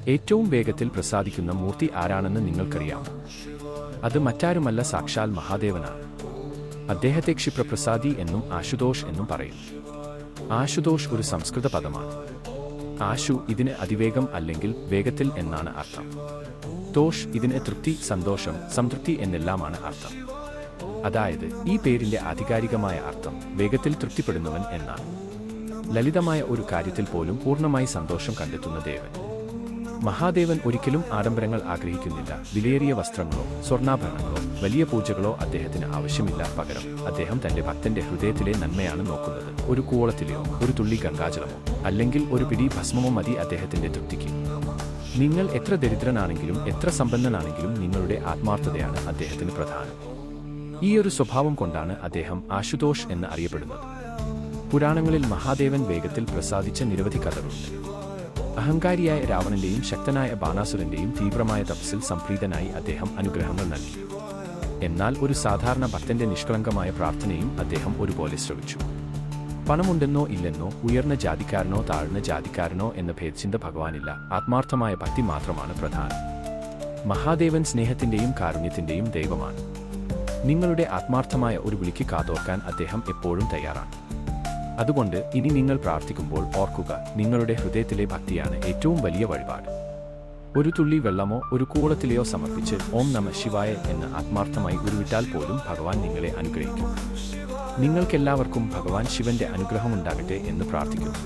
ഏറ്റവും വേഗത്തിൽ പ്രസാദിക്കുന്ന മൂർത്തി ആരാണെന്ന് നിങ്ങൾക്കറിയാമോ? അത് മറ്റാരുമല്ല, സാക്ഷാൽ മഹാദേവനാണ്. അദ്ദേഹത്തെ ക്ഷിപ്രപ്രസാദി എന്നും ആശുതോഷ് എന്നും പറയും. ആശുതോഷ് ഒരു സംസ്കൃത പദമാണ്. ആശു ഇതിന് അതിവേഗം അല്ലെങ്കിൽ വേഗത്തിൽ എന്നാണ് അർത്ഥം. തോഷ് ഇതിന് തൃപ്തി, സന്തോഷം, സംതൃപ്തി എന്നെല്ലാമാണ് അർത്ഥം. അതായത് ഈ പേരിന്റെ ആധികാരികമായ അർത്ഥം വേഗത്തിൽ തൃപ്തിപ്പെടുന്നവൻ എന്നാണ്. ലളിതമായ ഒരു കാര്യത്തിൽ പോലും പൂർണ്ണമായി സന്തോഷം കണ്ടെത്തുന്ന ദേവൻ. മഹാദേവൻ ഒരിക്കലും ആഡംബരങ്ങൾ ആഗ്രഹിക്കുന്നില്ല. വിലയേറിയ വസ്ത്രങ്ങളോ സ്വർണ്ണാഭരണങ്ങളോ വലിയ പൂജകളോ അദ്ദേഹത്തിന് ആവശ്യമില്ല. പകരം അദ്ദേഹം തന്റെ ഭക്തന്റെ ഹൃദയത്തിലെ നന്മയാണ് നോക്കുന്നത്. ഒരു കൂവളത്തിലെയോ ഒരു തുള്ളി ഗംഗാജലമോ അല്ലെങ്കിൽ ഒരു പിടി ഭസ്മമോ മതി അദ്ദേഹത്തിന്റെ തൃപ്തിക്ക്. നിങ്ങൾ എത്ര ദരിദ്രനാണെങ്കിലും എത്ര സമ്പന്നനാണെങ്കിലും നിങ്ങളുടെ ആത്മാർത്ഥതയാണ് അദ്ദേഹത്തിന് പ്രധാനം. ഈയൊരു സ്വഭാവം കൊണ്ടാണ് അദ്ദേഹം ആശുതോഷ് എന്ന് അറിയപ്പെടുന്നത്. പുരാണങ്ങളിൽ മഹാദേവൻ വേഗത്തിൽ പ്രസാദിച്ച നിരവധി കഥകളുണ്ട്. അഹങ്കാരിയായ രാവണന്റെയും ശക്തനായ ബാണാസുരന്റെയും തീവ്രമായ തപസ്സിൽ സംപ്രീതനായി അദ്ദേഹം അനുഗ്രഹങ്ങൾ നൽകി. എന്നാൽ ഒരു സാധാരണ ഭക്തന്റെ നിഷ്കളങ്കമായ പ്രാർത്ഥനയും അദ്ദേഹം ഒരുപോലെ ശ്രവിച്ചു. പണമുണ്ടെന്നോ ഇല്ലെന്നോ, ഉയർന്ന ജാതിക്കാരനോ താഴ്ന്ന ജാതിക്കാരനോ എന്ന ഭേദചിന്ത ഭഗവാനില്ല. ആത്മാർത്ഥമായ ഭക്തി മാത്രമാണ് പ്രധാനം. മഹാദേവൻ സ്നേഹത്തിന്റെയും കാരുണ്യത്തിന്റെയും ദൈവമാണ്. നിങ്ങളുടെ ആത്മാർത്ഥമായ ഒരു വിളിക്ക് കാതോർക്കാൻ അദ്ദേഹം എപ്പോഴും തയ്യാറാണ്. അതുകൊണ്ട് ഇനി നിങ്ങൾ പ്രാർത്ഥിക്കുമ്പോൾ ഓർക്കുക, നിങ്ങളുടെ ഹൃദയത്തിലെ ഭക്തിയാണ് ഏറ്റവും വലിയ വഴിപാട്. ഒരു തുള്ളി വെള്ളമോ ഒരു കൂവളത്തിലെയോ സമർപ്പിച്ച് ഓം നമഃ ശിവായ എന്ന് ആത്മാർത്ഥമായി ഉരുവിട്ടാൽ പോലും ഭഗവാൻ നിങ്ങളെ അനുഗ്രഹിക്കും. നിങ്ങൾക്കെല്ലാവർക്കും ഭഗവാൻ ശിവന്റെ അനുഗ്രഹമുണ്ടാകട്ടെ എന്ന് പ്രാർത്ഥിക്കുന്നു.